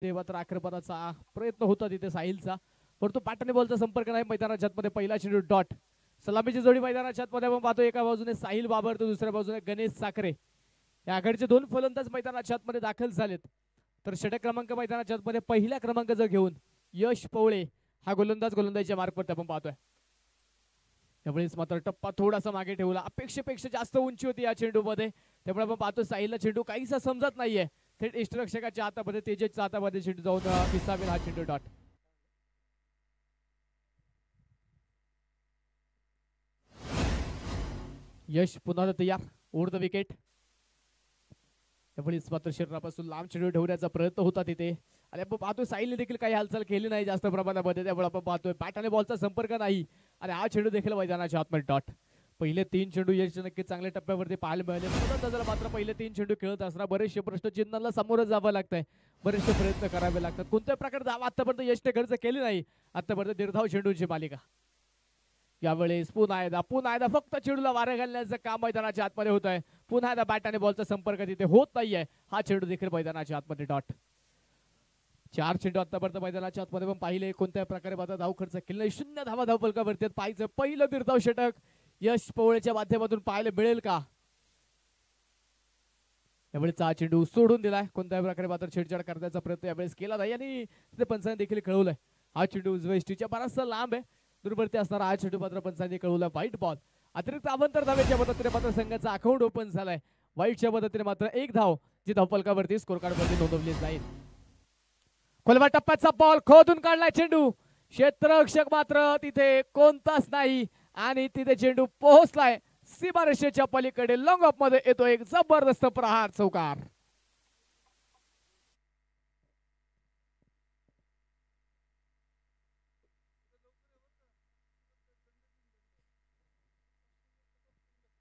तेव्हा तर आक्रमणाचा प्रयत्न होता तिथे साहिलचा, परंतु पाटणे बॉलचा संपर्क नाही मैदानाच्या आतमध्ये. पहिला चेंडू डॉट. सलामीची जोडी मैदानाच्या आतमध्ये आपण पाहतो. एका बाजूने साहिल बाबर तर दुसऱ्या बाजूने गणेश साखरे. या आघाडीचे दोन फलंदाज मैदानाच्या आतमध्ये दाखल झालेत. तर षटक क्रमांक मैदानाच्या आतमध्ये पहिला क्रमांक जर घेऊन यश पवळे हा गोलंदाज गोलंदाजीच्या मार्कवरती आपण पाहतोय. त्यावेळेस मात्र टप्पा थोडासा मागे ठेवला. अपेक्षेपेक्षा जास्त उंची होती या चेंडूमध्ये, त्यामुळे आपण पाहतो साहिलला चेंडू काहीसा समजत नाहीये. थेट इष्टरक्षकाच्या हातामध्ये तेजसच्या हातामध्ये चेंडू जाऊन पिसावेल हा चेंडू डॉट. यश पुन्हा तयार. ओढ द विकेट. त्यावेळेस मात्र शरीरापासून लांब चेंडू ठेवण्याचा प्रयत्न होता तिथे, आणि आपण पाहतोय साहिलने देखील काही हालचाल केली नाही जास्त प्रमाणामध्ये. त्यामुळे आपण पाहतोय बॅट बॉलचा संपर्क नाही, आणि हा चेंडू देखील मैदानाच्या आतमध्ये डॉट. पहिले 3 चेंडू यश नक्की चांगल्या टप्प्यावरती पाहायला मिळाले. फलंदाजाला मात्र पहिले 3 चेंडू खेळत असताना बरेचसे प्रश्नचिन्हांना सामोरं जावं लागतंय, बरेचसे प्रयत्न करावे लागतात. कोणत्या प्रकारे धावा आतापर्यंत यशने खर्च केली नाही. आतापर्यंत दीर्घाव चेंडूंची मालिका. यावेळेस पुन्हा एकदा फक्त चेंडूला वारे घालण्याचं काम मैदानाच्या आतमध्ये होत आहे. पुन्हा एकदा बॅट आणि बॉलचा संपर्क तिथे होत नाहीये. हा चेंडू देखील मैदानाच्या आतमध्ये डॉट. 4 चेंडू आतापर्यंत मैदानाच्या आतमध्ये पण पाहिले. कोणत्या प्रकारे मात्र धाव खर्च केला नाही. 0 धावा धावफलकावरती पाहिजे. पहिलं दीर्घाव षटक यश पवळेच्या माध्यमातून पाहायला मिळेल का. यावेळेस हा चेंडू सोडून दिलाय. कोणत्या प्रकारे मात्र छेडछाड करण्याचा प्रयत्न यावेळेस केला नाही, आणि तिथे पंचाने देखील कळवलंय. हा चेंडू उजव्या इष्टीच्या बराचसा लांब आहे. दुर्बलते असणारा हा चेंडू मात्र पंचाने कळवला व्हाईट बॉल. अतिरिक्त अवंतर धावेच्या मदतीने मात्र संघाचा अकाउंट ओपन झालाय. व्हाईटच्या मदतीने मात्र 1 धाव जी धावफलकावरती स्कोर कार्ड वरती नोंदवली जाईल. खोलवा टप्प्याचा बॉल खोदून काढलाय चेंडू. क्षेत्ररक्षक मात्र तिथे कोणताच नाही, आणि तिथे चेंडू पोहोचलाय सीमारेषेच्या पलीकडे. लॉंग ऑफ मध्ये येतो एक जबरदस्त प्रहार चौकार.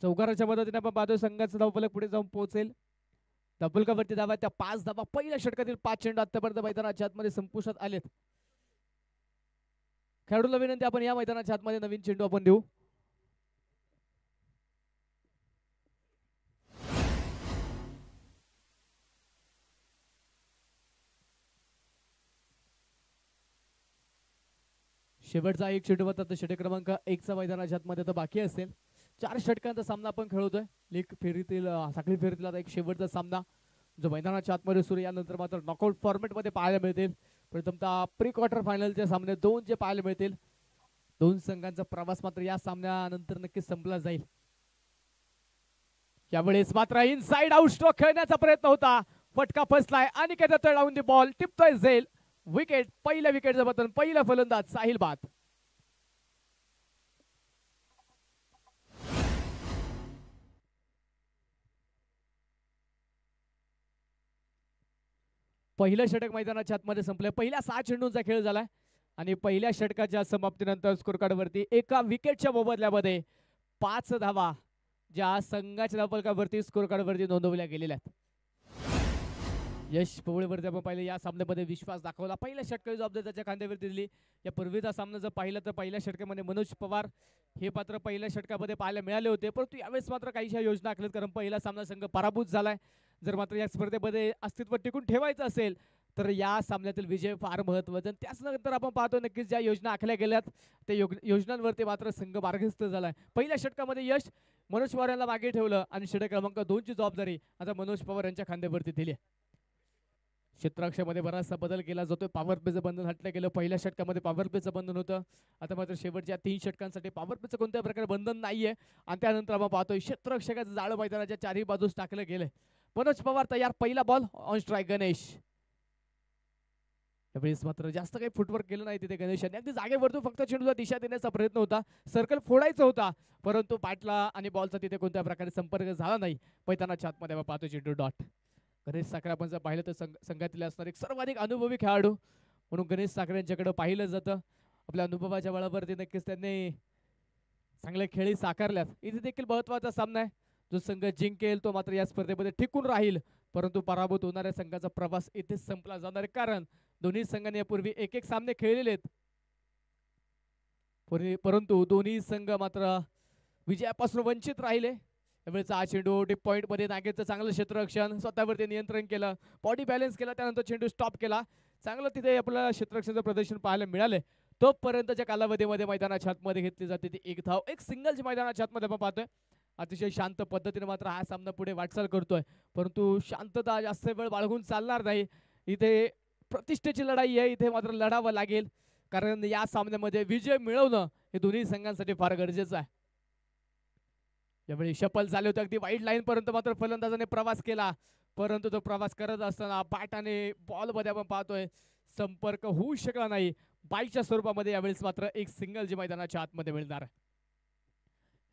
चौकाराच्या मदतीने आपण पाहतोय संघाचा धावफलक पुढे जाऊन पोहोचेल. धावफलकावरती धावा त्या 5 धावा. पहिल्या षटकातील 5 चेंडू आतापर्यंत मैदानाच्या आतमध्ये संपुष्टात आलेत. खेळाडूला विनंती आपण या मैदानाच्या आतमध्ये नवीन चेंडू आपण देऊ. शेवटचा एक चेंडू होता. षटक क्रमांक 1 चा मैदानाच्या आतमध्ये तर बाकी असेल. 4 षटकांचा सामना आपण खेळतोय. लीग फेरीतील साखळी फेरीतील आता एक शेवटचा सामना जो मैदानाच्या आतमध्ये सुरू. यानंतर मात्र नॉकआउट फॉर्मॅट मध्ये पाहायला मिळतील. प्रथमतः प्री क्वार्टर फायनलचे सामने 2 जे पाहायला मिळतील. 2 संघांचा प्रवास मात्र या सामन्यानंतर नक्कीच संपला जाईल. यावेळेस मात्र इनसाइड आउट स्ट्रोक खेळण्याचा प्रयत्न होता. फटका फसलाय आणि काय तळावून दी बॉल टिपतोय झेल. विकेट. पहिल्या विकेटचं बटन. पहिला फलंदाज साहिल बाद. पहिलं षटक मैदानाच्या आतमध्ये संपलंय. पहिल्या 6 चेंडूंचा खेळ झालाय, आणि पहिल्या षटकाच्या समाप्तीनंतर स्कोर कार्ड वरती एका विकेटच्या मोबदल्यामध्ये 5 धावा ज्या संघाच्या धावफलकावरती स्कोर कार्ड वरती नोंदवल्या गेलेल्या आहेत. यश पवळेवरती आपण पाहिलं या सामन्यामध्ये विश्वास दाखवला. पहिल्या षटकाची जबाबदारी त्याच्या खांद्यावरती दिली. या पूर्वीचा सामना जर पाहिलं तर पहिल्या षटकामध्ये मनोज पवार हे पात्र पहिल्या षटकामध्ये पाहायला मिळाले होते, परंतु यावेळेस मात्र काहीशा योजना आखल्यात, कारण पहिला सामना संघ पराभूत झालाय. जर मात्र या स्पर्धेमध्ये अस्तित्व टिकून ठेवायचं असेल तर या सामन्यातील विजय फार महत्त्वाचा. त्याचनंतर आपण पाहतो नक्कीच ज्या योजना आखल्या गेल्यात त्या योजनांवरती मात्र संघ मार्गस्थ झालाय. पहिल्या षटकामध्ये यश मनोज पवार यांना मागे ठेवलं, आणि षटक क्रमांक 2 ची जबाबदारी आता मनोज पवार यांच्या खांद्यावरती दिली. क्षेत्राक्षामध्ये बराचसा बदल केला जातोय. पॉवर प्लेचं बंधन हटलं गेलं. पहिल्या षटकामध्ये पॉवर प्लेचं बंधन होतं. आता मात्र शेवटच्या 3 षटकांसाठी पॉवर प्लेचं कोणत्या प्रकारे बंधन नाहीये, आणि त्यानंतर आपण पाहतोय क्षेत्ररक्षकाचं जाळं मैदानाच्या चारही बाजूस टाकलं गेलंय. मनोज पवार तयार. पहिला बॉल ऑन स्ट्राईक गणेश. यावेळेस मात्र जास्त काही फुटवर्क केलं नाही तिथे गणेशाने. अगदी जागेवरतून फक्त चेंडूला दिशा देण्याचा प्रयत्न होता. सर्कल फोडायचा होता, परंतु बॅटला आणि बॉलचा तिथे कोणत्या प्रकारे संपर्क झाला नाही. मैदानाच्या आतमध्ये आपण पाहतोय चेंडू डॉट. गणेश साखरे आपण जर पाहिलं तर संघातील असणार एक सर्वाधिक अनुभवी खेळाडू म्हणून गणेश साखरे यांच्याकडे पाहिलं जातं. आपल्या अनुभवाच्या बळावरती नक्कीच त्यांनी चांगल्या खेळी साकारल्यात. इथे देखील महत्वाचा सामना आहे. जो संघ जिंकेल तो मात्र या स्पर्धेमध्ये टिकून राहील, परंतु पराभूत होणाऱ्या संघाचा प्रवास इथेच संपला जाणार आहे, कारण दोन्ही संघांनी यापूर्वी 1-1 सामने खेळलेले आहेत, परंतु दोन्ही संघ मात्र विजयापासून वंचित राहिले. त्यावेळेचा हा चेंडू डीप पॉइंट मध्ये नागेचं चांगलं क्षेत्ररक्षण, स्वतःवरती नियंत्रण केलं, बॉडी बॅलन्स केला, त्यानंतर चेंडू स्टॉप केला. चांगलं तिथे आपल्याला क्षेत्ररक्षणाचं प्रदर्शन पाहायला मिळालंय. तोपर्यंतच्या कालावधीमध्ये मैदानाच्या आतमध्ये घेतली जाते ती एक धाव, एक सिंगल जी मैदानाच्या आतमध्ये आपण पाहतोय. अतिशय शांत पद्धतीने मात्र हा सामना पुढे वाटचाल करतोय, परंतु शांतता जास्त वेळ बाळगून चालणार नाही. इथे प्रतिष्ठेची लढाई आहे, इथे मात्र लढावं लागेल, कारण या सामन्यामध्ये विजय मिळवणं हे दोन्ही संघांसाठी फार गरजेचं आहे. यावेळी शपल झाले होते, अगदी वाईट लाईन पर्यंत मात्र फलंदाजाने प्रवास केला, परंतु तो प्रवास करत असताना बॅटाने बॉल मध्ये आपण पाहतोय संपर्क होऊ शकला नाही. बाईच्या स्वरूपामध्ये यावेळेस मात्र एक सिंगल जी मैदानाच्या आतमध्ये मिळणार.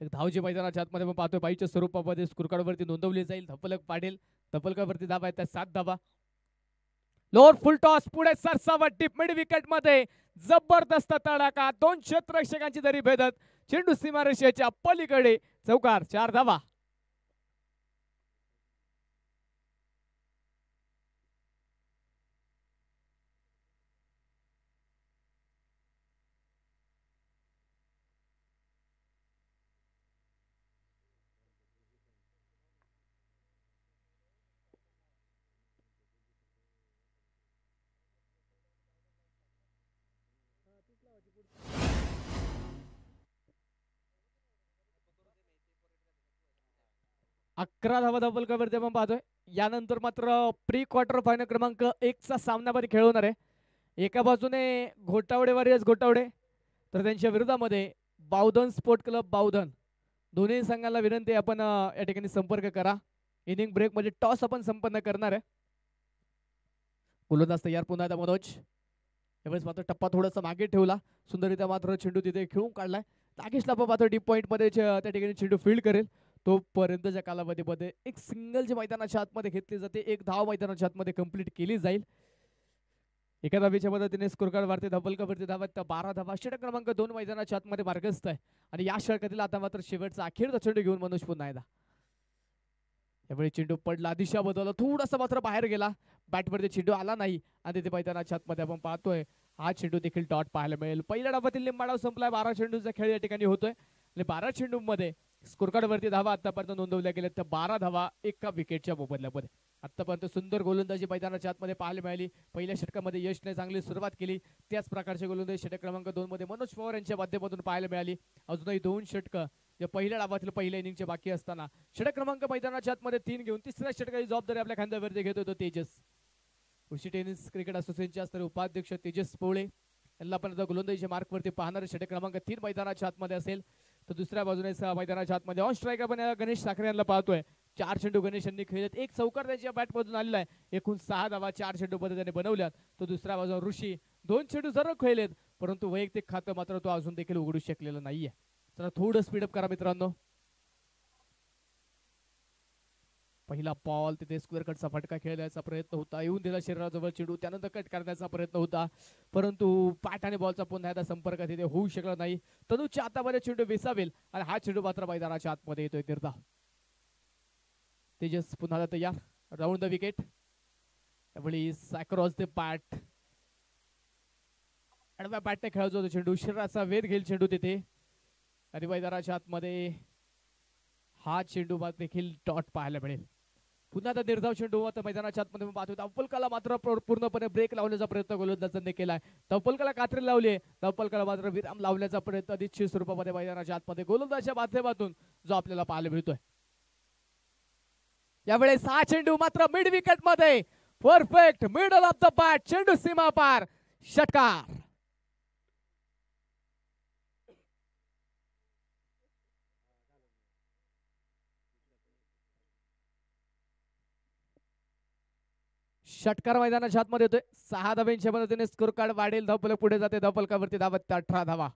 एक धाव जी मैदानाच्या आतमध्ये आपण पाहतोय बाईच्या स्वरूपामध्ये स्कोरकार्डवरती नोंदवली जाईल. धपलक पाडेल, धपलकावरती धावा आहेत त्या 7 धावा. लोअर फुल टॉस पुढे सरसावट टिप मिड विकेट मध्ये जबरदस्त तडाखा, 2 क्षेत्ररक्षकांची दरी भेदत चेंडू सीमारेषेच्या पलीकडे चौकार, 4 धावा. अकरा धावा धपलकावरती आपण पाहतोय. यानंतर मात्र प्री क्वार्टर फायनल क्रमांक 1 चा सामनामध्ये खेळ होणार आहे. एका बाजूने घोटावडे वारियर्स घोटावडे, तर त्यांच्या विरोधामध्ये बावधन स्पोर्ट क्लब बावधन. दोन्ही संघाला विनंती आपण या ठिकाणी संपर्क करा. इनिंग ब्रेक मध्ये टॉस आपण संपन्न करणार आहे. गोलंदाज तयार पुन्हा एकदा मनोज. यावेळेस मात्र टप्पा थोडासा मागे ठेवला, सुंदररित्या मात्र चेंडू तिथे खेळून काढलाय. नागेशला पण मात्र डीप पॉईंट मध्ये त्या ठिकाणी चेंडू फील्ड करेल. तोपर्यंतच्या कालावधीमध्ये एक सिंगल जी मैदानाच्या आतमध्ये घेतली जाते, एक धाव मैदानाच्या आतमध्ये कंप्लीट केली जाईल. एका धावेच्या मदतीने स्कोर कार्ड वाढते. धपलकावरती धावा 12 धावा. षटक क्रमांक 2 मैदानाच्या आतमध्ये मार्गस्थ आहे आणि या षटकातील आता मात्र शेवटचा अखेरचा चेंडू घेऊन मनोज पुन्हा एकदा. यावेळी चेंडू पडला, दिशा बदलला, थोडासा मात्र बाहेर गेला, बॅटवरती चेंडू आला नाही आणि तिथे मैदानाच्या आतमध्ये आपण पाहतोय हा चेंडू देखील डॉट पाहायला मिळेल. पहिल्या डावातील लिंबाडाव संपलाय. 12 चेंडूचा खेळ या ठिकाणी होतोय आणि 12 चेंडूमध्ये स्कोर कार्ड वरती धावा आतापर्यंत नोंदवल्या गेल्या त्या 12 धावा एका विकेटच्या मोबदल्यामध्ये. आतापर्यंत सुंदर गोलंदाजी मैदानाच्या आतमध्ये पाहायला मिळाली. पहिल्या षटकामध्ये यशने चांगली सुरुवात केली, त्याच प्रकारचे गोलंदाजी षटक क्रमांक 2 मध्ये मनोज पवार यांच्या माध्यमातून पाहायला मिळाली. अजूनही 2 षटकं जे पहिल्या डावातील पहिल्या इनिंगचे बाकी असताना षटक क्रमांक मैदानाच्या आतमध्ये 3 घेऊन तिसऱ्या षटकाची जबाबदारी आपल्या खांद्यावरती घेत होतो तेजस. कृषी टेनिस क्रिकेट असोसिएशनचे स्तरीय उपाध्यक्ष तेजस पोळे यांना पण गोलंदाजीच्या मार्कवरती पाहणारे षटक क्रमांक 3 मैदानाच्या आतमध्ये असेल. तर दुसऱ्या बाजूने मैदानाच्या आतमध्ये ऑन स्ट्राईक आपण गणेश साखरे यांना पाहतोय. 4 चेंडू गणेश यांनी खेळलेत, एक चौकार त्यांच्या बॅट मधून आलेला आहे. एकूण 6 धावा 4 चेंडू मध्ये त्याने बनवल्यात. तो दुसऱ्या बाजूला ऋषी 2 चेंडू जरूर खेळलेत, परंतु वैयक्तिक खातं मात्र तो अजून देखील उघडू शकलेला नाहीये. चला थोडं स्पीडअप करा मित्रांनो. पहिला बॉल तिथे स्क्वेअर कटचा फटका खेळण्याचा प्रयत्न होता, येऊन दिला शरीराजवळ चेंडू, त्यानंतर कट करण्याचा प्रयत्न होता, परंतु पाठ आणि बॉलचा पुन्हा एकदा संपर्क तिथे होऊ शकला नाही. तनुच्या हातामध्ये चेंडू विसावेल आणि हा चेंडू मात्र मैदानाच्या आतमध्ये येतोय तीर्था. तेजस पुन्हा तयार, राऊंड द विकेट. त्यावेळी अक्रॉस द बॅट, आडव्या बॅटने खेळायचा होता चेंडू, शरीराचा वेध घेईल चेंडू तिथे आणि मैदानाच्या आतमध्ये हा चेंडू देखील डॉट पाहायला मिळेल. पुन्हा आता निर्धाव चेंडू आता मैदानाच्या आतमध्ये पाहतो. धपलकाला मात्र पूर्णपणे ब्रेक लावण्याचा प्रयत्न गोलंदाजांनी केलाय. धपलकाला कात्री लावली, धपलकाला मात्र विराम लावण्याचा प्रयत्न निश्चित स्वरूपामध्ये मैदानाच्या आतमध्ये गोलंदाजाच्या माध्यमातून जो आपल्याला पाहायला मिळतोय. यावेळेस हा चेंडू मात्र मिड विकेट मध्ये perfect middle of the bat, चेंडू सीमा पार, षटकार. षटकार मैदानाच्या आतमध्ये येतोय. 6 धाब्यांच्या मदतीने स्कोर कार्ड वाढेल. धपलक पुढे जाते, धपलकावरती धावत 18 धावा.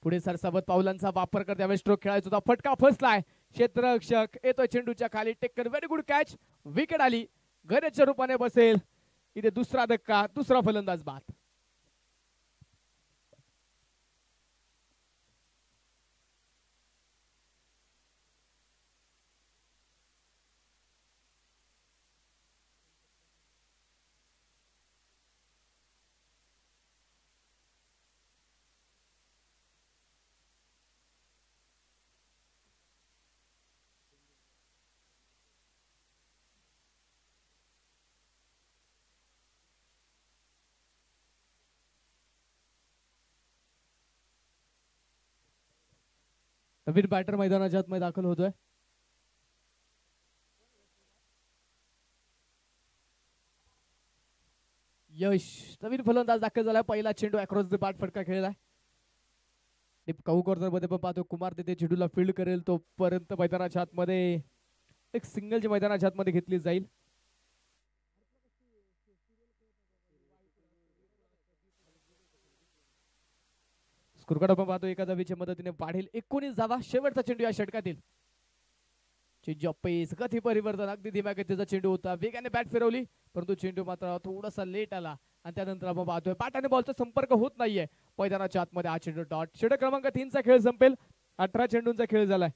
पुढे सरसावत पावलांचा वापर करते, त्यावेळेस स्ट्रोक खेळायचा होता, फटका फसलाय, क्षेत्ररक्षक येतोय चेंडूच्या खाली, टेक्कर व्हेरी गुड कॅच, विकेट आली, गरजच्या रूपाने बसेल. इथे दुसरा धक्का, दुसरा फलंदाज बाद. नवीन बॅटर मैदानाच्या आतमध्ये दाखल होतोय. यश नवीन फलंदाज दाखल झाला. पहिला चेंडू अक्रॉस द बॅट फटका खेळलाय. काऊ कॉर्नर मध्ये पण पाहतो कुमार तिथे चेंडूला फील्ड करेल तोपर्यंत मैदानाच्या आतमध्ये एक सिंगल जी मैदानाच्या आतमध्ये घेतली जाईल. स्कोरकार्ड आपण पाहतो एका धावेच्या मदतीने वाढेल 19 धावा. शेवटचा चेंडू या षटकातील. पेस गती परिवर्तन अगदी धीम्या गतीचा चेंडू होता. वेगाने बॅट फिरवली परंतु चेंडू मात्र थोडासा लेट आला आणि त्यानंतर आपण पाहतोय बॅट आणि बॉलचा संपर्क होत नाहीये मैदानाच्या आतमध्ये. हा चेंडू डॉट. षटक क्रमांक 3 चा खेळ संपेल. 18 चेंडूंचा खेळ झालाय.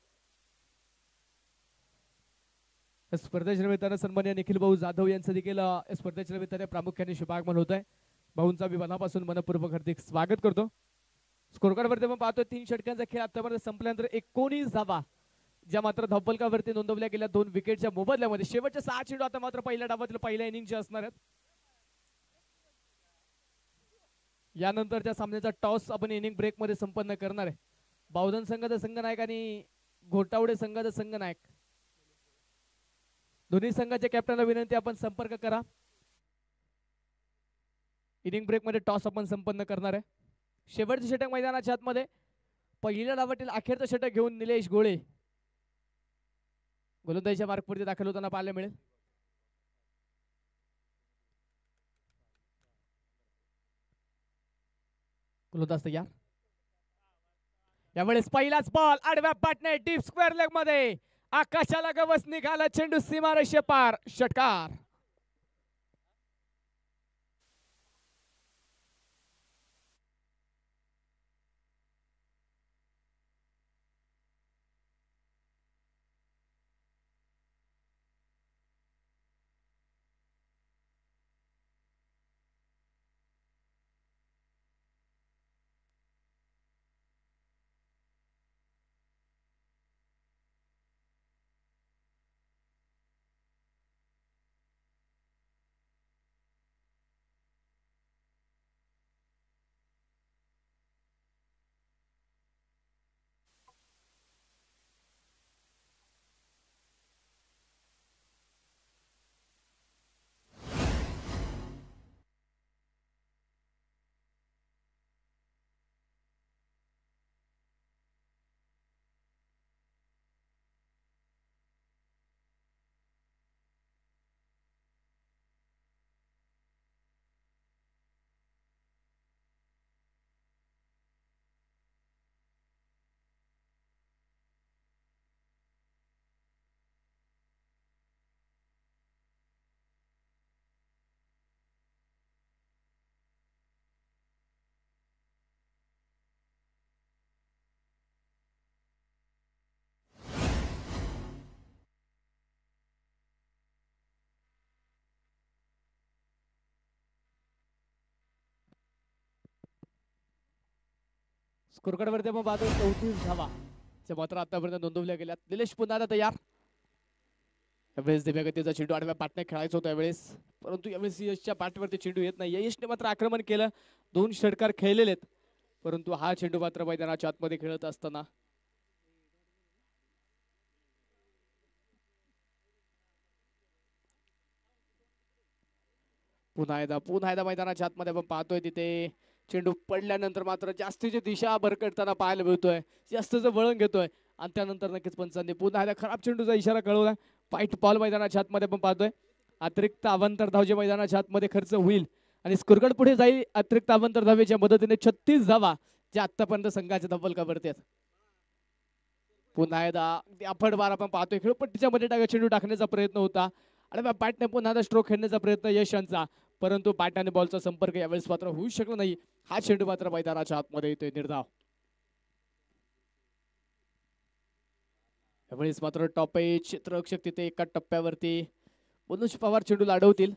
स्पर्धेच्या निमित्तानं सन्माननीय निखिल भाऊ जाधव यांचं देखील स्पर्धेच्या निमित्ताने प्रामुख्याने शुभागमन होत आहे. भाऊंचा मी मनापासून मनपूर्वक हार्दिक स्वागत करतो. स्कोरकार्ड वरती आपण पाहतोय 3 षटकांचा खेळ आतापर्यंत संपल्यानंतर 19 धावा ज्या मात्र धावफलकावरती नोंदवल्या गेल्या 2 विकेटच्या मोबदल्यामध्ये. शेवटचे 6 चेंडू आता मात्र पहिल्या डावातील पहिल्या इनिंगचे असणार आहेत. यानंतरच्या सामन्याचा टॉस आपण इनिंग ब्रेक मध्ये संपन्न करणार आहे. बावधन संघाचा संघनायक आणि घोटावडे संघाचा संघनायक दोन्ही संघाच्या कॅप्टनला विनंती आपण संपर्क करा. इनिंग ब्रेक मध्ये टॉस आपण संपन्न करणार आहे. शेवटचे षटक मैदानाच्या आतमध्ये पहिल्या डावातील अखेरचं षटक घेऊन निलेश गोळे गोलंदाजीच्या मार्कवरती दाखल होताना पाहायला मिळेल. गोलंदाज तयार. यावेळेस पहिलाच बॉल आडव्या पाटणे डीप स्क्वेअर लेग मध्ये आकाशाला गवस निघाला. चेंडू सीमारेषे पार. षटकार. स्कोरकार्ड वरती आपण पाहतो 34 धावा मात्र आतापर्यंत नोंदवल्या गेल्या. निलेश पुन्हा तयार. यावेळेस दिव्या गतीचा चेंडू आडव्या पाटण्यात खेळायचा होता यावेळेस परंतु यावेळेस यशच्या पाठवरती चेंडू येत नाही. यशने मात्र आक्रमण केलं. 2 षटकार खेळलेले आहेत परंतु हा चेंडू मात्र मैदानाच्या आतमध्ये खेळत असताना पुन्हा एकदा मैदानाच्या आतमध्ये आपण पाहतोय तिथे चेंडू पडल्यानंतर मात्र जास्तीची दिशा भरकटताना पाहायला मिळतोय. जास्तच वळण घेतोय आणि त्यानंतर नक्कीच पंचांनी पुन्हा एकदा खराब चेंडूचा इशारा कळवला. फाईट बॉल मैदानाच्या आतमध्ये आपण पाहतोय. अतिरिक्त अवांतर धाव जे मैदानाच्या आतमध्ये खर्च होईल आणि स्कोरकार्ड पुढे जाईल. अतिरिक्त अवांतर धावेच्या मदतीने 36 धावा ज्या आतापर्यंत संघाच्या धावफलकावरती आहेत. पुन्हा एकदा अफडबार आपण पाहतोय. खेळपट्टीच्या मध्ये चेंडू टाकण्याचा प्रयत्न होता आणि बॅटने पुन्हा एकदा स्ट्रोक खेळण्याचा प्रयत्न यश यांचा परंतु बॅट आणि बॉलचा संपर्क यावेळेस मात्र होऊ शकला नाही. हा चेंडू मात्र मैदानाच्या आतमध्ये येतोय निर्धाव. यावेळेस मात्र टॉप एज क्षेत्ररक्षक तिथे एका टप्प्यावरती मनोज पवार चेंडू अडवतील.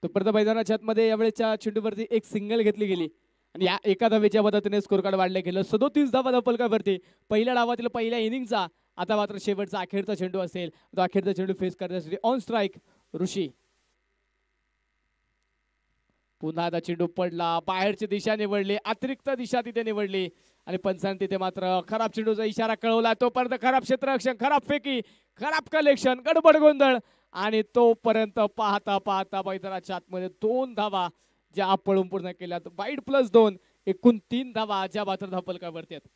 तोपर्यंत मैदानाच्या आतमध्ये यावेळेच्या चेंडूवरती एक सिंगल घेतली गेली आणि या एका धावेच्या मदतीने स्कोर कार्ड वाढले गेलं. 37 धावा धावफलकावरती पहिल्या डावातील पहिल्या इनिंगचा. आता मात्र शेवटचा अखेरचा चेंडू असेल. तो अखेरचा चेंडू फेस करण्यासाठी ऑन स्ट्राईक ऋषी. पुन्हा आता चेंडू पडला, बाहेरची दिशा निवडली, अतिरिक्त दिशा तिथे निवडली आणि पंचांनी तिथे मात्र खराब चेंडूचा इशारा कळवला. तोपर्यंत खराब क्षेत्ररक्षण, खराब फेकी, खराब कलेक्शन, गडबड गोंधळ आणि तोपर्यंत पाहता पाहता मैदानाच्या आतमध्ये 2 धावा ज्या पळून पूर्ण केल्यात. वाईड +2 एकूण 3 धावा ज्या मात्र धावफलकावरती आहेत.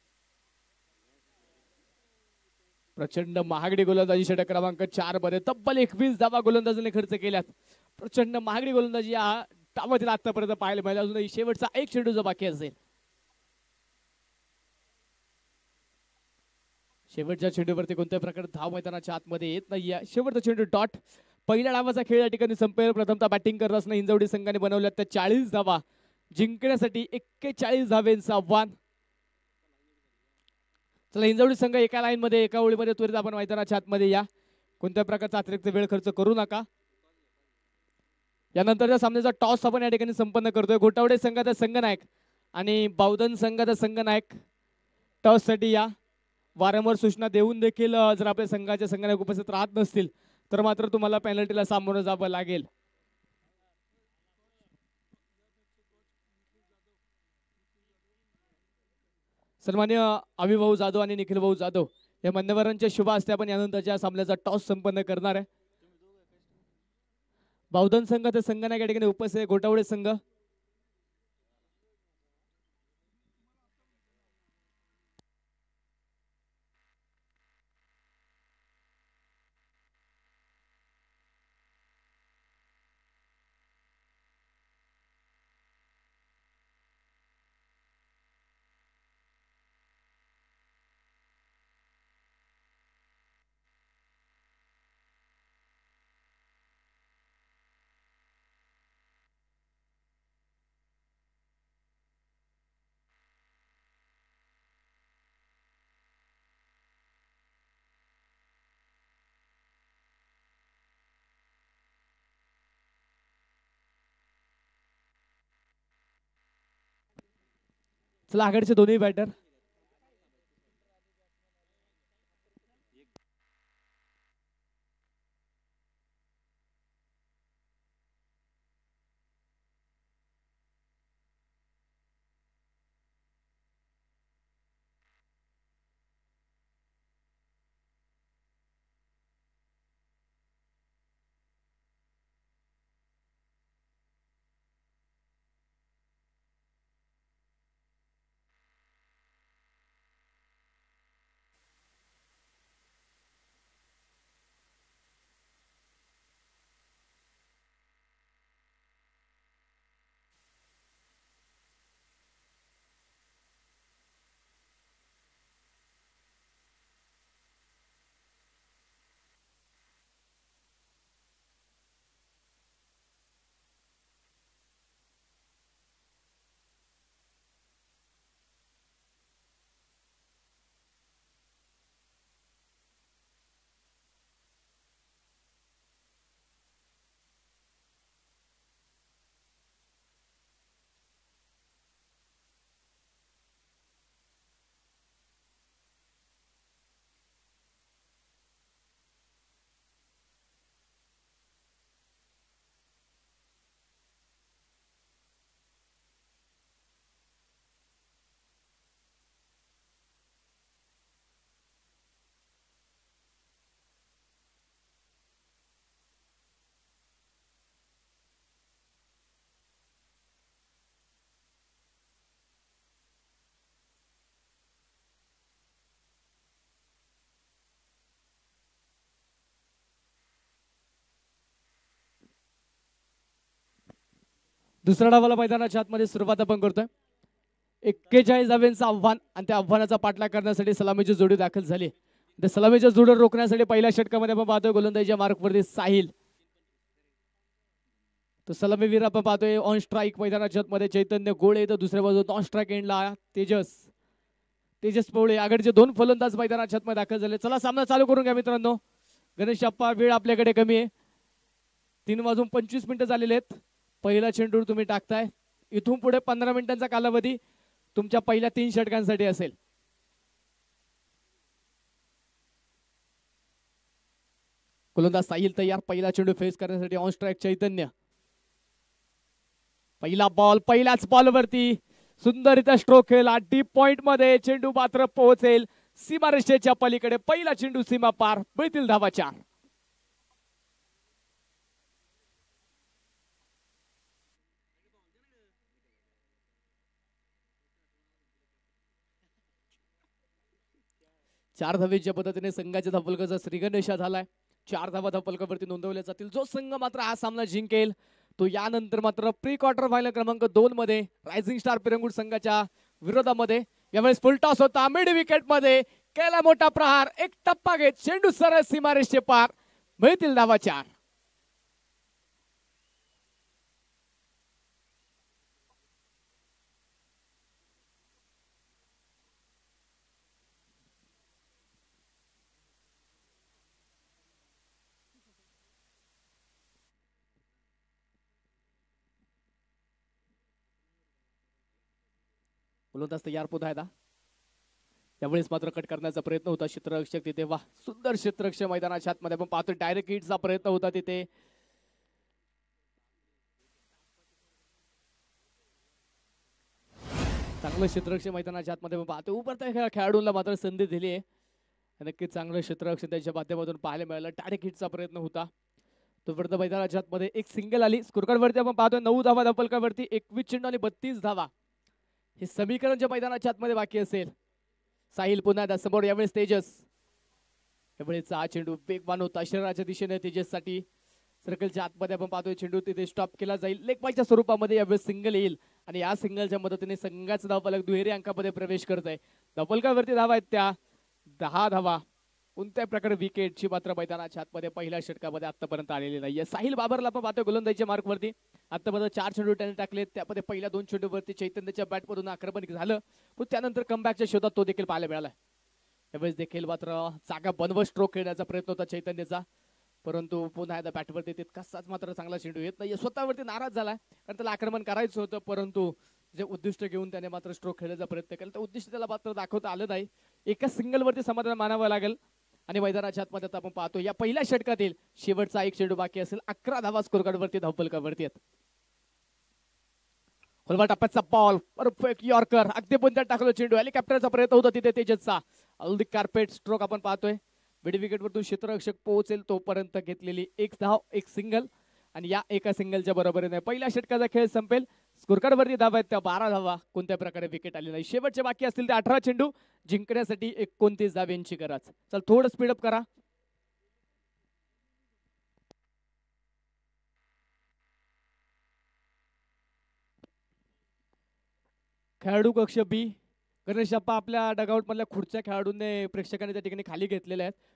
प्रचंड महागडी गोलंदाजी षटक क्रमांक 4 मध्ये तब्बल 21 धावा गोलंदाजीने खर्च केल्यात. प्रचंड महागडी गोलंदाजी या डावातील आतापर्यंत पाहायला मिळाली. अजूनही शेवटचा एक चेंडू जो बाकी असेल, शेवटच्या चेंडूवरती कोणत्याही प्रकारे धाव मैदानाच्या आतमध्ये येत नाहीये. शेवटचा चेंडू डॉट. पहिल्या डावाचा खेळ या ठिकाणी संपेल. प्रथमतः बॅटिंग करत असताना हिंजवडी संघाने बनवल्या त्या 40 धावा जिंकण्यासाठी 41 धावेंचं आव्हान. चला, हिंजवडी संघ एका लाईन मध्ये एका ओळीमध्ये त्वरित आपण मैदानाच्या आतमध्ये या. कोणत्या प्रकारचा अतिरिक्त वेळ खर्च करू नका. यानंतरच्या सामन्याचा टॉस आपण या ठिकाणी संपन्न करतोय. घोटावडे संघाचा संघनायक आणि बावधन संघाचा संघनायक टॉस साठी या. वारंवार सूचना देऊन देखील जर आपल्या संघाच्या संघनायक उपस्थित राहत नसतील तर मात्र तुम्हाला पेनल्टीला सामोरं जावं लागेल. सन्मान्य अभिभाऊ जाधव आणि निखिल भाऊ जाधव या मान्यवरांच्या शुभ हस्ते आपण यानंतरच्या सामन्याचा टॉस संपन्न करणार आहे. बावधन संघाचा संघनायक या ठिकाणी उपस्थित आहे. घोटावडे संघ चला, आघाडीचे दोन्ही बॅटर दुसऱ्या डावाला मैदानाच्या आतमध्ये सुरुवात आपण करतोय. 41 धावेंचं आव्हान आणि त्या आव्हानाचा पाठलाग करण्यासाठी सलामीची जोडी दाखल झाली. त्या सलामीच्या जोडीवर रोखण्यासाठी पहिल्या षटकामध्ये आपण पाहतोय गोलंदाजीच्या मार्कवरती साहिल. तो सलामीवीर आपण पाहतोय ऑन स्ट्राईक मैदानाच्या आतमध्ये चैतन्य गोळे. तर दुसऱ्या बाजूला नॉन स्ट्राईक एंडला तेजस पवळे. आघाडीचे 2 फलंदाज मैदानाच्या आतमध्ये दाखल झाले. चला, सामना चालू करून घ्या मित्रांनो. गणेश अप्पा, वेळ आपल्याकडे कमी आहे. 3:25 झालेले आहेत. पहिला चेंडू तुम्ही टाकताय. इथून पुढे 15 मिनिटांचा कालावधी तुमच्या पहिल्या 3 षटकांसाठी असेल. गोलंदाज साहिल तयार पहिला चेंडू फेस करण्यासाठी. ऑन स्ट्राईक चैतन्य. पहिला बॉल पहिल्याच बॉलवरती सुंदररित्या स्ट्रोक खेळला डीप पॉइंट मध्ये चेंडू मात्र पोहोचेल सीमारेषेच्या पलीकडे पहिला चेंडू सीमा पार मिळतील धावा 4 4 धावेच्या पद्धतीने संघाच्या धावफलकाचा श्रीगणेशा झालाय 4 धावा धावफलकावरती नोंदवल्या जातील जो संघ मात्र हा सामना जिंकेल तो यानंतर मात्र प्री क्वार्टर फायनल क्रमांक 2 मध्ये रायझिंग स्टार पिरंगुट संघाच्या विरोधामध्ये यावेळेस फुल टॉस होता मिड विकेट मध्ये केला मोठा प्रहार एक टप्पा घेत चेंडू सरळ सीमारेषे पार मिळतील धावा 4 गोलंदाज तयार पुन्हा त्यावेळेस मात्र कट करण्याचा प्रयत्न होता क्षेत्ररक्षक तिथे वा सुंदर क्षेत्ररक्षक मैदानाच्या आतमध्ये आपण पाहतो डायरेक्ट हिटचा प्रयत्न होता तिथे चांगलं क्षेत्ररक्षक मैदानाच्या आतमध्ये आपण पाहतो उभरत्या खेळाडूंना मात्र संधी दिली आहे नक्कीच चांगलं क्षेत्ररक्षक त्याच्या माध्यमातून पाहायला मिळालं डायरेक्ट हिटचा प्रयत्न होता तो वरती मैदानाच्या आतमध्ये एक सिंगल आली स्कोरकार्डवरती आपण पाहतोय 9 धावा धावफलकावरती 21 चेंडू आणि 32 धावा हे समीकरण जे मैदानाच्या आतमध्ये बाकी असेल साहिल पुन्हा समोर यावेळेस तेजस यावेळेस हा चेंडू वेगवान होता शरीराच्या दिशेने तेजससाठी सर्कलच्या आतमध्ये आपण पाहतोय चेंडू तिथे स्टॉप केला जाईल लेग बायच्या स्वरूपामध्ये यावेळेस सिंगल येईल आणि या सिंगलच्या मदतीने संघाचा धावफलक दुहेरी अंकामध्ये प्रवेश करत आहे धावफलकावरती धावा आहेत त्या 10 धावा कोणत्याही प्रकारे विकेटची मात्र मैदानाच्या आतमध्ये पहिल्या षटकामध्ये आतापर्यंत आलेली नाहीये साहिल बाबरला आपण पाहतोय गोलंदाजीच्या मार्कवरती आतापर्यंत 4 चेंडू त्याने टाकले त्यामध्ये पहिल्या 2 चेंडूवरती चैतन्याच्या बॅटमधून आक्रमण झालं पण त्यानंतर कमबॅकच्या शोधात तो देखील पाहायला मिळाला त्यावेळेस देखील मात्र जागा बनवत स्ट्रोक खेळण्याचा प्रयत्न होता चैतन्याचा परंतु पुन्हा एकदा बॅटवरती तितकाच मात्र चांगला चेंडू येत नाही स्वतःवरती नाराज झाला कारण त्याला आक्रमण करायचं होतं परंतु जे उद्दिष्ट घेऊन त्याने मात्र स्ट्रोक खेळण्याचा प्रयत्न केला तर उद्दिष्ट त्याला मात्र दाखवता आलं नाही एका सिंगलवरती समाधान मानावं लागेल आणि मैदानाच्या आतमध्ये आपण पाहतो या पहिल्या षटकातील शेवटचा एक चेंडू बाकी असेल 11 धावा स्कोरकार्डवरती धावफलकावरती आहेत खोलवा टप्प्याचा बॉल परफेक्ट यॉर्कर अगदी बुंद्यात टाकलो चेंडू हेलिकॉप्टरचा प्रयत्न होता तिथे तेजसचा हल्दी कार्पेट स्ट्रोक आपण पाहतोय मिड विकेटवरतून क्षेत्ररक्षक पोहोचेल तोपर्यंत घेतलेली एक धाव एक सिंगल आणि या एका सिंगलच्या बरोबरीने पहिल्या षटकाचा खेळ संपेल स्कोरकार्डवरती धावा आहेत त्या 12 धावा कोणत्या प्रकारे विकेट आली नाही शेवटचे बाकी असतील ते 18 चेंडू जिंकण्यासाठी 29 धाव्यांची गरज चल थोडं स्पीडअप करा खेळाडू कक्ष बी गणेश अप्पा आपल्या डगआउट मधल्या खुर्च्या खेळाडूंनी प्रेक्षकांनी त्या ठिकाणी खाली घेतलेल्या आहेत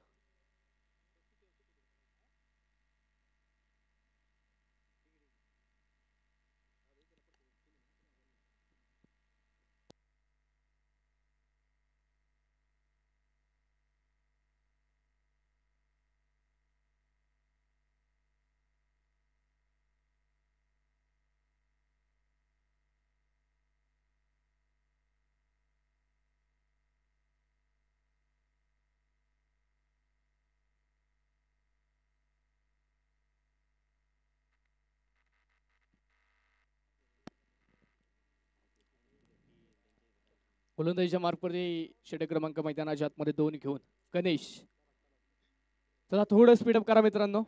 गोलंदाजीच्या मार्फत षटक क्रमांक मैदानाच्या आतमध्ये 2 घेऊन गणेश चला थोडं स्पीडअप करा मित्रांनो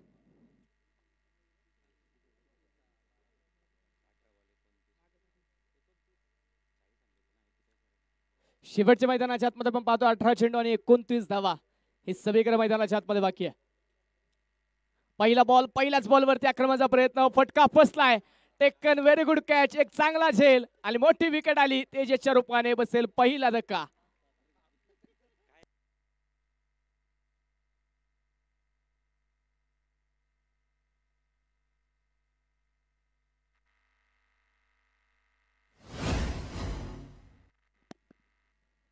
शेवटच्या मैदानाच्या आतमध्ये आपण पाहतो 18 चेंडू आणि 29 धावा हे सगळीकडे मैदानाच्या आतमध्ये बाकी आहे पहिला बॉल पहिल्याच बॉलवरती आक्रमणाचा प्रयत्न फटका फसलाय टेकन व्हेरी गुड कॅच एक चांगला झेल आणि मोठी विकेट आली तेजसच्या रूपाने बसेल पहिला धक्का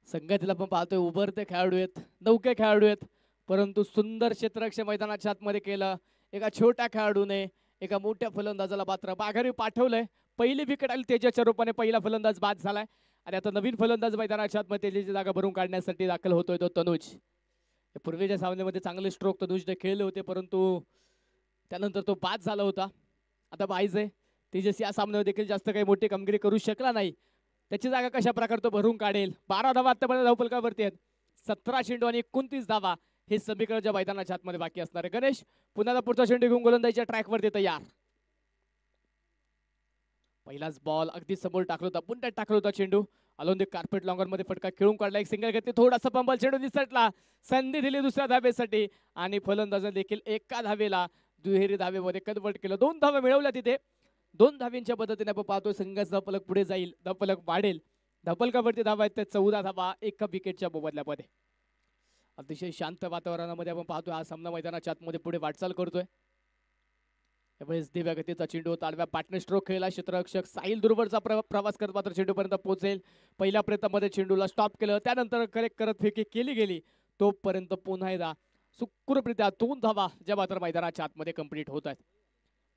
संघातील आपण पाहतोय उभरते खेळाडू आहेत नौके खेळाडू आहेत परंतु सुंदर क्षेत्ररक्षक मैदानाच्या आतमध्ये केलं एका छोट्या खेळाडूने एका मोठ्या फलंदाजाला मात्र माघारी पाठवलंय पहिली विकेट आली तेजसच्या रूपाने पहिला फलंदाज बाद झालाय आणि आता नवीन फलंदाज मैदानाच्या आतमध्ये तेजसची जागा भरून काढण्यासाठी दाखल होतोय तो तनुज पूर्वीच्या सामन्यामध्ये चांगले स्ट्रोक तनुजने खेळले होते परंतु त्यानंतर तो बाद झाला होता आता बाईज आहे तेजस या सामन्यावर देखील जास्त काही मोठी कामगिरी करू शकला नाही. त्याची जागा कशा प्रकारे तो भरून काढेल. 12 धावा आतापर्यंत धावफलकावरती आहेत. 17 चेंडू आणि 29 धावा हे समीकरण ज्या मैदानाच्या आतमध्ये बाकी असणार आहे. गणेश पुन्हा पुढचा चेंडू घेऊन गोलंदाजीच्या ट्रॅकवरती तयार. पहिलाच बॉल अगदी समोर टाकला होता, पुन्हा टाकला होता चेंडू. अलोंदी कार्पेट लॉंगर मध्ये फटका खेळून काढला. एक सिंगल घेतली, थोडासा पंबल चेंडू निसटला. संधी दिली दुसऱ्या धावेसाठी आणि फलंदाजाने देखील एका धावेला दुहेरी धावेमध्ये कन्वर्ट केलं. 2 धावा मिळवल्या तिथे. 2 धाव्यांच्या पद्धतीने आपण पाहतोय संघाचा धावफलक पुढे जाईल, धावफलक वाढेल. धावफलकावरती धावा आहेत त्या 14 धावा एका विकेटच्या मोबदल्यामध्ये. अतिशय शांत वातावरणामध्ये आपण पाहतोय हा सामना मैदानाच्या आतमध्ये पुढे वाटचाल करतोय. त्यावेळेस दिव्या गतीचा चेंडू तालव्या पार्टनर स्ट्रोक खेळला. क्षेत्ररक्षक साहिल दुर्वरचा प्रवास करत मात्र चेंडूपर्यंत पोहोचेल. पहिल्या प्रयत्नामध्ये चेंडूला स्टॉप केलं, त्यानंतर करेक्ट करत फेकी केली गेली. तोपर्यंत पुन्हा एकदा सुखरूपरित्या 2 धावा ज्या मात्र मैदानाच्या आतमध्ये कंप्लीट होत आहेत.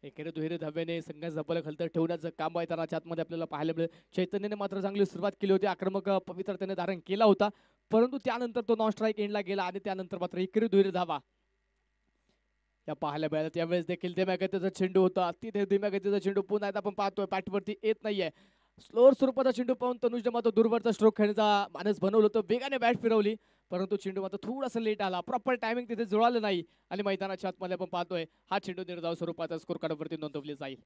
एकेरी दुहेरी धाव्याने संघाचा धावफलक हलत ठेवण्याचं काम मैदानाच्या आतमध्ये आपल्याला पाहायला मिळेल. चैतन्यने मात्र चांगली सुरुवात केली होती, आक्रमक पवित्रतेने धारण केला होता, परंतु त्यानंतर तो नॉन स्ट्राईक एंडला गेला आणि त्यानंतर मात्र एकेरी दुहेरी धावा या पाहायला मिळाल्या. त्यावेळेस देखील धीम्या गतीचा चेंडू होता, तिथे धीम्या गतीचा चेंडू पुन्हा एकदा आपण पाहतोय पॅटवरती येत नाहीये. स्लोअर स्वरूपाचा चेंडू पाहून तनुजने मात्र दूरवरचा स्ट्रोक खेळण्याचा मानस बनवलं होतं. वेगाने बॅट फिरवली, परंतु चेंडू मात्र थोडासा लेट आला. प्रॉपर टायमिंग तिथे जुळालं नाही आणि मैदानाच्या आतमध्ये आपण पाहतोय हा चेंडू निर्धाव स्वरूपाचा स्कोर कार्डवरती नोंदवली जाईल.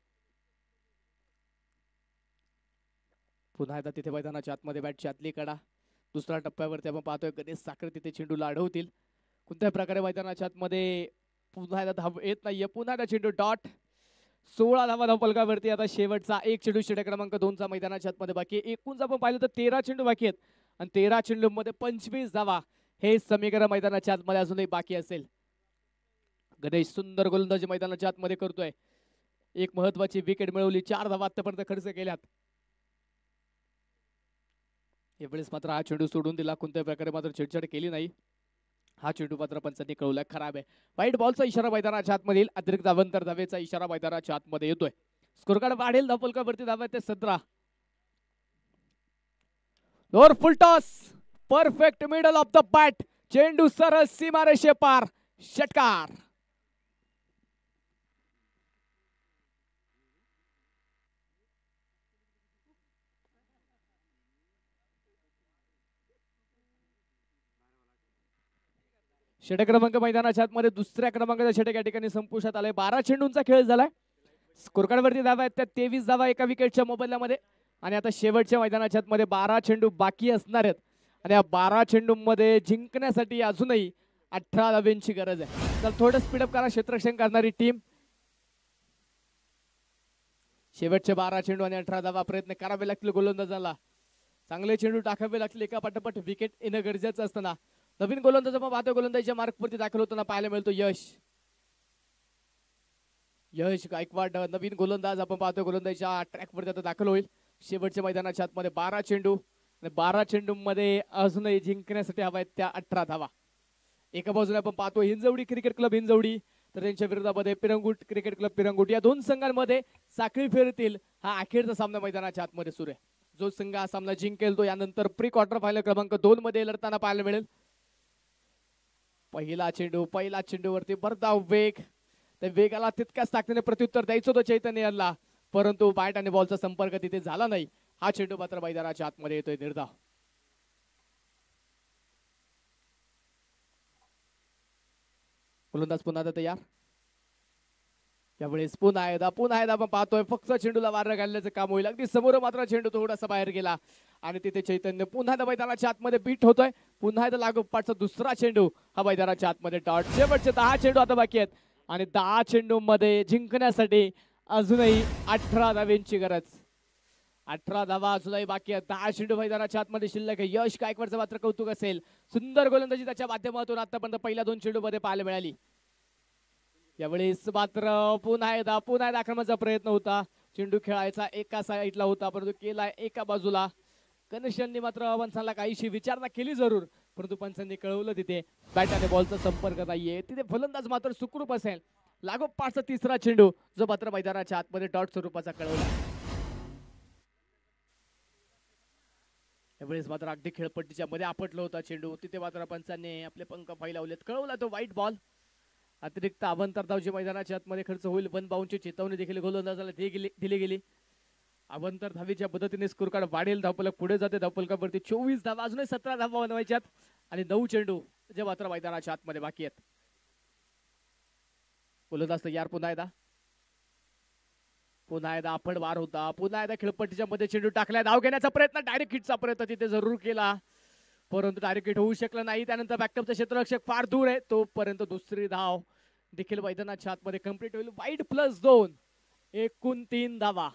पुन्हा एकदा तिथे मैदानाच्या आतमध्ये बॅटची आतली कडा. दुसऱ्या टप्प्यावरती आपण पाहतोय गणेश साखरे तिथे चेंडूला अडवतील. कोणत्याही प्रकारे मैदानाच्या आतमध्ये पुन्हा एकदा धाव येत नाहीये. पुन्हा एकदा चेंडू डॉट. 16 धावा धावफलकावरती. आता शेवटचा एक चेंडू षटक क्रमांक 2 चा मैदानाच्या आतमध्ये बाकी आहे. एकूण आपण पाहिलं तर 13 चेंडू बाकी आहेत आणि 13 चेंडू मध्ये 25 धावा हे समीकरण मैदानाच्या आतमध्ये अजूनही बाकी असेल. गणेश सुंदर गोलंदाजी मैदानाच्या आतमध्ये करतोय. एक महत्वाची विकेट मिळवली, 4 धावा आतापर्यंत खर्च केल्यात. यावेळेस मात्र हा चेंडू सोडून दिला, कोणत्याही प्रकारे मात्र छेडछाड केली नाही. हा चेंडू मात्र पंचांनी कळवलाय खराब आहे. व्हाईट बॉलचा इशारा मैदानाच्या आतमध्ये येईल. अतिरिक्त धावांतर धावेचा इशारा मैदानाच्या आतमध्ये येतोय. स्कोर कार्ड वाढेल. धावफलकावरती धावा ते 17. Lower full toss, perfect middle of the bat. चेंडू सरळ सीमारेषे पार. षटकार. षटक क्रमांक मैदानाच्या आतमध्ये दुसऱ्या क्रमांकाचा षटक या ठिकाणी संपुष्टात आलाय. 12 चेंडूंचा खेळ झालाय. स्कोर कार्ड वरती धावा आहेत त्या 23 धावा एका विकेटच्या मोबदल्यामध्ये आणि आता शेवटच्या मैदानाच्या आतमध्ये 12 चेंडू बाकी असणार आहेत आणि या 12 चेंडूंमध्ये जिंकण्यासाठी अजूनही 18 धावांची गरज आहे. तर थोडं स्पीडअप करा क्षेत्ररक्षण करणारी टीम. शेवटचे 12 चेंडू आणि 18 धावा प्रयत्न करावे लागतील गोलंदाजाला. चांगले चेंडू टाकावे लागतील, एका पाठोपाठ विकेट येणं गरजेचं असताना. नवीन गोलंदाज आपण पाहतो गोलंदाजीच्या मार्कवरती दाखल होताना पाहायला मिळतो यश गायकवाड. नवीन गोलंदाज आपण पाहतो गोलंदाजीच्या ट्रॅकवरती आता दाखल होईल. शेवटच्या मैदानाच्या आतमध्ये 12 चेंडू आणि 12 चेंडूमध्ये अजूनही जिंकण्यासाठी हवा आहेत त्या 18 धावा. एका बाजूला आपण पाहतो हिंजवडी क्रिकेट क्लब हिंजवडी, तर त्यांच्या विरोधामध्ये पिरंगुट क्रिकेट क्लब पिरंगुट. या दोन संघांमध्ये साखळी फेरीतील हा अखेरचा सामना मैदानाच्या आतमध्ये सुरू आहे. जो संघ हा सामना जिंकेल तो यानंतर प्री क्वार्टर फायनल क्रमांक 2 मध्ये लढताना पाहायला मिळेल. पहिला चेंडूवरती भरधाव वेग. त्या वेगाला तितक्याच ताकदीने प्रत्युत्तर द्यायचं होतं चैतन्य यांना, परंतु बॅट आणि बॉलचा संपर्क तिथे झाला नाही. हा चेंडू मात्र मैदानाच्या आतमध्ये येतोय निर्धाव. गोलंदाज पुन्हा तयार. यावेळेस पुन्हा एकदा आपण पाहतोय फक्त चेंडूला वार घालण्याचं काम होईल. अगदी समोर मात्र चेंडू थोडासा बाहेर गेला आणि तिथे चैतन्य पुन्हा एकदा मैदानाच्या आतमध्ये बीट होतोय. पुन्हा एकदा लागोपाठचा दुसरा चेंडू हा मैदानाच्या आतमध्ये डॉट. शेवटचे 10 चेंडू आता बाकी आहेत आणि 10 चेंडू मध्ये जिंकण्यासाठी अजूनही 18 धावांची गरज. 18 धावा अजूनही बाकी आहेत. 10 चेंडू मैदानाच्या आतमध्ये शिल्लक आहे. यश गायकवाडचं मात्र कौतुक असेल. सुंदर गोलंदाजी त्याच्या माध्यमातून आतापर्यंत पहिल्या 2 चेंडू मध्ये पाहायला मिळाली. यावेळेस मात्र पुन्हा एकदा आक्रमणाचा प्रयत्न होता. चेंडू खेळायचा एका साईडला होता, परंतु केला एका बाजूला. गणेशांनी मात्र पंचांना काहीशी विचारणा केली जरूर, परंतु पंचांनी कळवलं तिथे बॅट आणि बॉलचा संपर्क नाहीये. तिथे फलंदाज मात्र सुखरूप असेल. लागोपाठचा तिसरा चेंडू जो मात्र मैदानाच्या आतमध्ये डॉट स्वरूपाचा कळवला. यावेळेस मात्र अगदी खेळपट्टीच्या मध्ये आपटला होता चेंडू. तिथे मात्र पंचांनी आपले पंख फैलावलेत. कळवला तो व्हाईट बॉल. अतिरिक्त अवंतर मैदानाच्या आतमध्ये खर्च होईल. 1 बाउंडची चेतावणी देखील गोलंदाजाला दिली गेली. अवंतर धावेच्या पद्धतीने स्कोर कार्ड वाढेल. धावफलक पुढे जाते. धावफलकावरती 24 धावा, अजूनही 17 धावा बनवायच्यात आणि 9 चेंडू जे मात्र मैदानाच्या आतमध्ये बाकी आहेत. गोलंदाज तयार. पुन्हा एकदा आपण वार होता. पुन्हा एकदा खेळपट्टीच्या मध्ये चेंडू टाकला. धाव घेण्याचा प्रयत्न, डायरेक्ट हिटचा प्रयत्न तिथे जरूर केला, परंतु डायरेक्ट हिट होऊ शकला नाही. त्यानंतर बॅकअपचा क्षेत्ररक्षक फार दूर आहे, तोपर्यंत दुसरी धाव देखील मैदानाच्या आतमध्ये कंप्लीट होईल. वाईड +2, एकूण 3 धावा.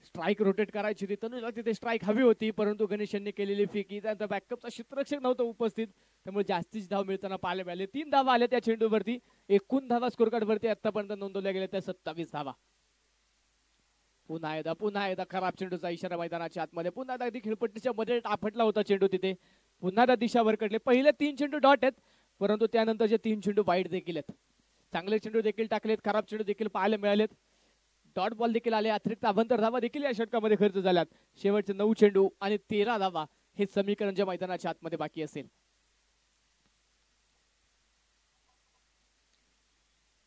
स्ट्राईक रोटेट करायची होती, तनुला तिथे स्ट्राईक हवी होती, परंतु गणेश यांनी केलेली फेकी. त्यानंतर बॅकअपचा क्षेत्ररक्षक नव्हता उपस्थित, त्यामुळे जास्तीची धाव मिळताना पाहायला मिळाले. 3 धावा आल्या त्या चेंडूवरती. एकूण धावा स्कोर कार्ड वरती आतापर्यंत नोंदवल्या गेल्या त्या 27 धावा. पुन्हा एकदा खराब चेंडूचा इशारा मैदानाच्या आतमध्ये. पुन्हा एकदा खेळपट्टीच्या मध्ये आपटला होता चेंडू तिथे. पुन्हा एकदा दिशावर कडले. पहिले 3 चेंडू डॉट आहेत, परंतु त्यानंतरचे 3 चेंडू वाईड देखील आहेत. चांगले चेंडू देखील टाकलेत, खराब चेंडू देखील पाहायला मिळालेत. डॉट बॉल देखील आले. अतिरिक्त अवंतर धावा देखील या षटकामध्ये खर्च झाल्यात. शेवटचे 9 चेंडू आणि 13 धावा हे समीकरण जे मैदानाच्या आतमध्ये बाकी असेल.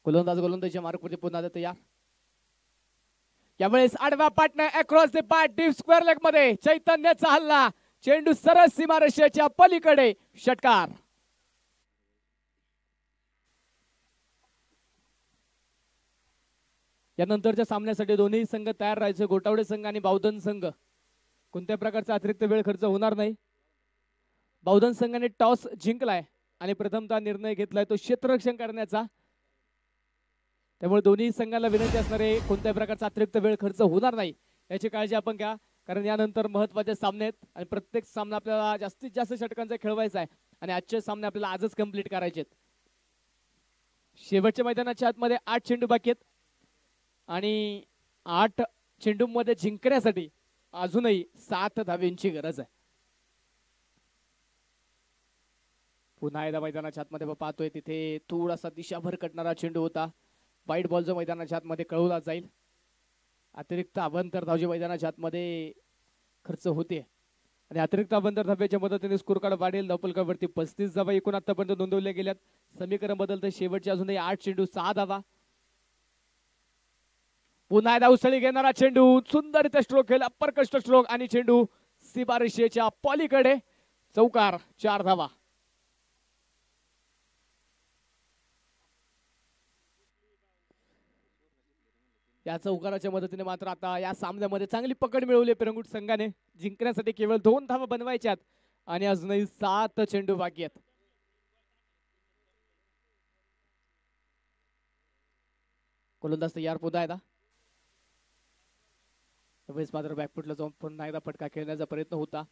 गोलंदाजीच्या मार्कवरती पुन्हा तयार. यावेळेस आडवा Patna across the part deep square leg मध्ये चैतन्याचा हल्ला. चेंडू सरळ सीमारेषेच्या पलीकडे. षटकार. यानंतरच्या सामन्यासाठी दोन्ही संघ तयार राहायचे. गोटावडे संघ आणि बावधन संघ. कोणत्या प्रकारचा अतिरिक्त वेळ खर्च होणार नाही. बावधन संघाने टॉस जिंकलाय आणि प्रथमतः निर्णय घेतलाय तो क्षेत्ररक्षण करण्याचा. त्यामुळे दोन्ही संघाला विनंती असणार आहे कोणत्याही प्रकारचा अतिरिक्त वेळ खर्च होणार नाही याची काळजी आपण घ्या, कारण यानंतर महत्त्वाचे सामने आहेत आणि प्रत्येक सामना आपल्याला जास्तीत जास्त षटकांचा खेळवायचा आहे आणि आजचे सामने आपल्याला आजच कंप्लीट करायचे आहेत. शेवटच्या मैदानाच्या आतमध्ये 8 चेंडू बाकी आहेत आणि 8 चेंडूंमध्ये जिंकण्यासाठी अजूनही 7 धावेंची गरज आहे. पुन्हा एकदा मैदानाच्या आतमध्ये पाहतोय तिथे थोडासा दिशा भरकटणारा चेंडू होता. वाईट बॉल जो मैदानाच्या आतमध्ये कळवला जाईल. अतिरिक्त अवंतर धाव जे मैदानाच्या आतमध्ये खर्च होते आणि अतिरिक्त अवंतर धाव्याच्या मदतीने स्कोर कार्ड वाढेल. धावफलकावरती 35 धावा एकूण आतापर्यंत नोंदवल्या गेल्यात. समीकरण बदलतं. शेवटचे अजूनही 8 चेंडू 6 धावा. पुन्हा एकदा उसळी घेणारा चेंडू. सुंदररित्या स्ट्रोक केला. अप्परकस्ट स्ट्रोक आणि चेंडू सीमारेषेच्या पलीकडे. चौकार. 4 धावा. या चौकाराच्या मदतीने मात्र आता या सामन्यामध्ये चांगली पकड मिळवली पिरंगुट संघाने. जिंकण्यासाठी केवळ 2 धावा बनवायच्यात आणि अजूनही 7 चेंडू बाकी आहेत. गोलंदाज तयार. पुन्हा एकदा मात्र बॅकफुटला जाऊन पुन्हा एकदा फटका खेळण्याचा प्रयत्न होता,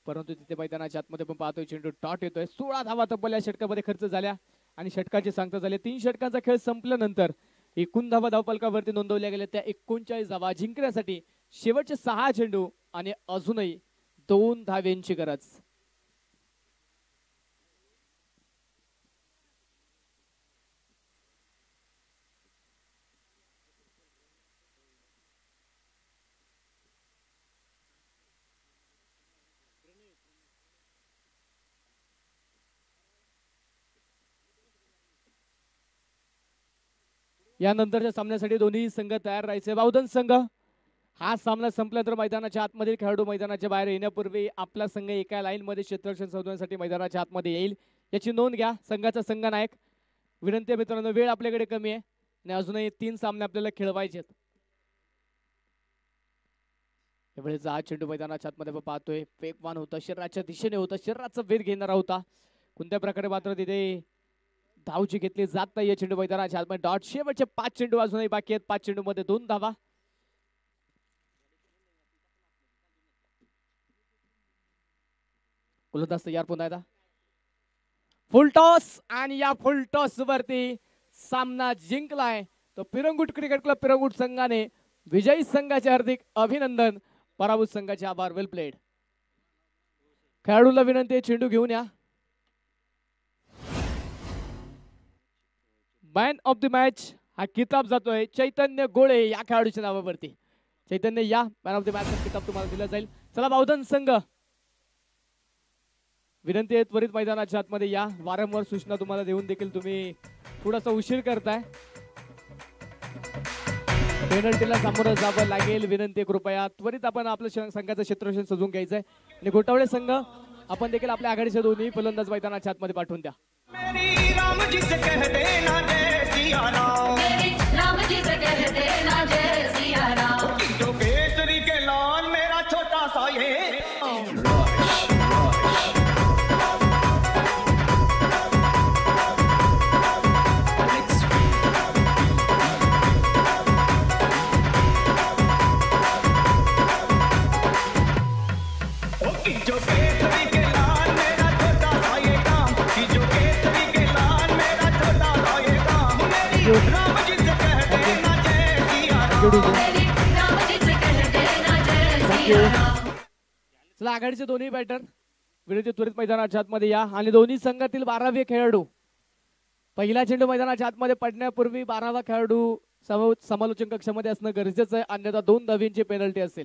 परंतु तिथे मैदानाच्या आतमध्ये पण पाहतोय चेंडू डॉट येतोय. 16 धावा तब्बल या षटकामध्ये खर्च झाल्या आणि षटकाची सांगता झाली. 3 षटकांचा खेळ संपल्यानंतर एकूण धावा धावफलकावरती नोंदवल्या गेल्या त्या 39 धावा. जिंकण्यासाठी शेवटचे 6 चेंडू आणि अजूनही 2 धावेंची गरज. यानंतरच्या सामन्यासाठी दोन्ही संघ तयार राहायचे. बावधन संघ हा सामना संपल्यानंतर मैदानाच्या आतमध्ये खेळाडू मैदानाच्या बाहेर येण्यापूर्वी आपला संघ एका लाईन मध्ये क्षेत्ररक्षण साधण्यासाठी मैदानाच्या आतमध्ये येईल याची नोंद घ्या. संघाचा संघनायक. विनंती मित्रांनो, वेळ आपल्याकडे कमी आहे आणि अजूनही 3 सामने आपल्याला खेळवायचे आहेत. यावेळेस हा चेंडू मैदानाच्या आतमध्ये पाहतोय वेगवान होता, शरीराच्या दिशेने होता, शरीराचा वेध घेणारा होता. कोणत्या प्रकारे मात्र तिथे धावची घेतली जात नाही. चेंडू मैदानाच्या आतमध्ये डॉट. शेवटचे 5 चेंडू अजूनही बाकी आहेत. 5 चेंडू मध्ये 2 धावा. गोलंदाज तयार. पुन्हा एकदा फुल टॉस आणि या फुल टॉस वरती सामना जिंकलाय तो पिरंगुट क्रिकेट क्लब पिरंगुट संघाने. विजयी संघाचे हार्दिक अभिनंदन. पराभूत संघाचे आभार. वेल प्लेड. खेळाडूला विनंती चेंडू घेऊन या. मॅन ऑफ द मॅच हा किताब जातोय चैतन्य गोळे या खेळाडूच्या नावावरती. चैतन्य या, मॅन ऑफ द मॅच किताब तुम्हाला दिला जाईल. चला बावधन संघ विनंती आहे त्वरित मैदानाच्या आतमध्ये या. वारंवार सूचना तुम्हाला देऊन देखील तुम्ही थोडासा उशीर करताय. पेनल्टीला सामोरं जावं लागेल. विनंती कृपया त्वरित आपण आपल्या संघाचं क्षेत्ररक्षण सजवून घ्यायचंय आणि घोटावळे संघ आपण देखील आपल्या आघाडीचे दोन्ही फलंदाज मैदानाच्या आतमध्ये पाठवून द्या. चला आघाडीचे दोन्ही बॅटर विनंती त्वरित मैदानाच्या आतमध्ये या आणि दोन्ही संघातील 12वे खेळाडू. पहिला चेंडू मैदानाच्या आतमध्ये पडण्यापूर्वी 12वा खेळाडू समालोचन कक्षामध्ये असणं गरजेचं आहे, अन्यथा 2 धावांची पेनल्टी असेल.